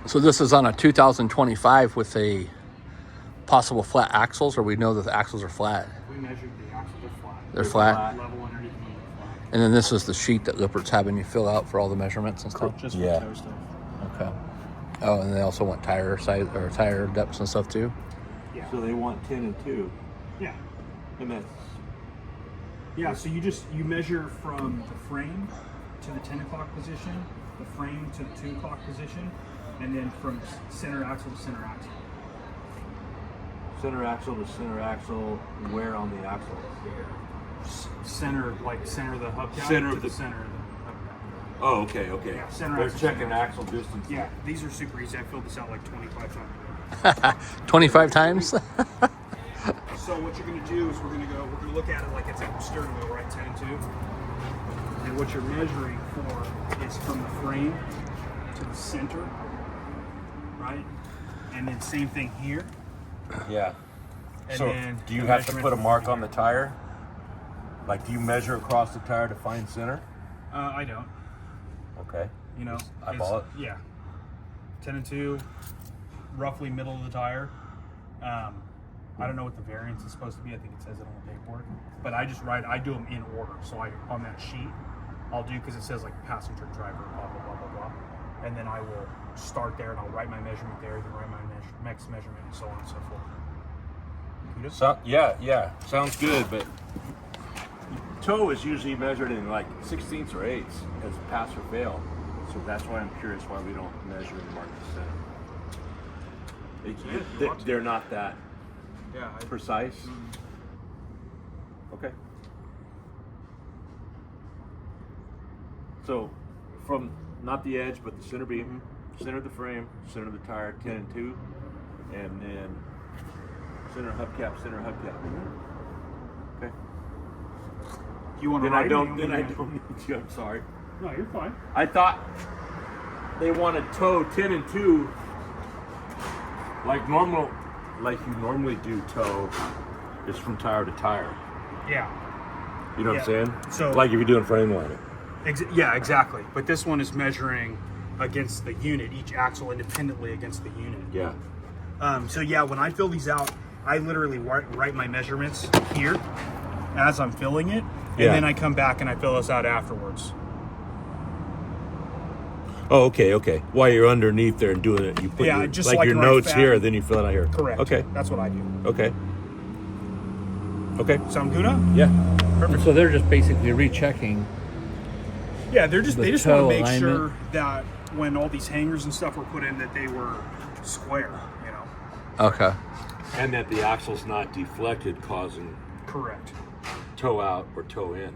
So this is on a 2025 with a possible flat axles, or we know that the axles are flat? We measured the axles are flat. They're flat? Level underneath them are flat. And then this is the sheet that Lippert's having you fill out for all the measurements and stuff? Just for toe stuff. Okay. Oh, and they also want tire size or tire depths and stuff too? Yeah. So they want 10 and 2. Yeah. And that's... Yeah, so you measure from the frame to the 10 o'clock position, the frame to the 2 o'clock position, and then from center axle to center axle. Center axle to center axle, where on the axle? Center, like center of the hubcap. Center to of the the center of the hubcap. Oh, okay, okay. Yeah, center They're axle, checking center axle distance. Yeah, these are super easy. I filled this out like 25 times. 25 times? So what you're going to do is we're going to look at it like it's a steering wheel, right? 10 and 2. And what you're measuring for is from the frame to the center, right? And then same thing here. Yeah. And so then do you the have to put a measurement mark from on the tire? Like, do you measure across the tire to find center? I don't. Okay. You know, Eyeball it? Yeah. 10 and 2, roughly middle of the tire. I don't know what the variance is supposed to be. I think it says it on the paperwork. But I do them in order. So on that sheet, I'll do, because it says like passenger, driver, blah, blah, blah, blah, blah. And then I will start there and I'll write my measurement there, then write my next measurement, and so on and so forth. So, yeah, sounds good, but toe is usually measured in like 16ths or 8ths as pass or fail. So that's why I'm curious why we don't measure and mark the center. They're not that precise. Okay. So from not the edge, but the center beam, center of the frame, center of the tire, 10 and 2, and then center hubcap, center hubcap. Okay. You want to Then I write don't. it? Then I don't need you. I'm sorry. No, you're fine. I thought they wanted toe 10 and 2, like normal, like you normally do toe. Is from tire to tire. Yeah. You know what I'm saying? So like if you're doing frame lining. Yeah, exactly. But this one is measuring against the unit, each axle independently against the unit. Yeah. So yeah, when I fill these out, I literally write my measurements here as I'm filling it, and then I come back and I fill this out afterwards. Oh, okay. While you're underneath there and doing it, you put just your right notes fat. here, then you fill it out here. Correct. Okay. That's what I do. Okay. Sound good? Yeah. Perfect. So they're just basically rechecking. Yeah, they just want to toe make alignment. sure that when all these hangers and stuff were put in, that they were square. You know. Okay. And that the axle's not deflected, causing Correct. toe out or toe in.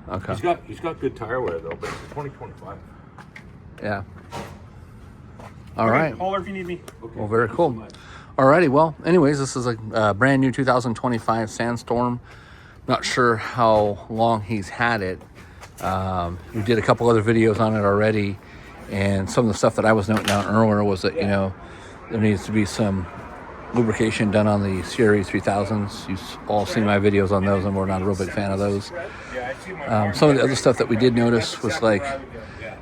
Okay. He's got good tire wear though, but it's a 2025. Yeah. All right. Holler if you need me. Okay. Well, very cool. Alrighty, well, anyways, this is a brand new 2025 Sandstorm. Not sure how long he's had it. We did a couple other videos on it already, and some of the stuff that I was noting down earlier was that, you know, there needs to be some lubrication done on the Series 3000s. You've all seen my videos on those, and we're not a real big fan of those. Some of the other stuff that we did notice was like,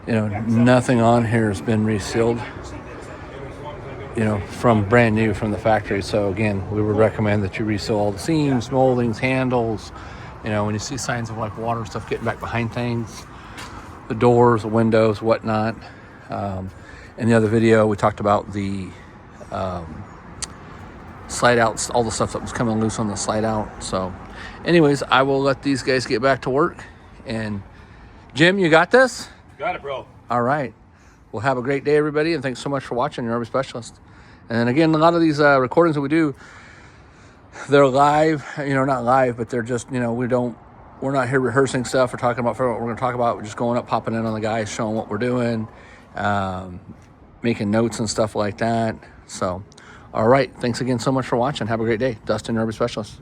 you know, nothing on here has been resealed, you know, from brand new from the factory. So again, we would recommend that you reseal all the seams, moldings, handles. You know, when you see signs of like water stuff getting back behind things, the doors, the windows, whatnot. In the other video, we talked about the slide outs, all the stuff that was coming loose on the slide out. So anyways, I will let these guys get back to work. And Jim, you got this? Got it, bro. All right. Well, have a great day, everybody, and thanks so much for watching Your RV Specialist. And then again, a lot of these recordings that we do, they're live. You know, not live, but they're just, you know, we're not here rehearsing stuff or talking about what we're going to talk about. We're just going up, popping in on the guys, showing what we're doing, making notes and stuff like that. So, all right. Thanks again so much for watching. Have a great day. Dustin, Your RV Specialist.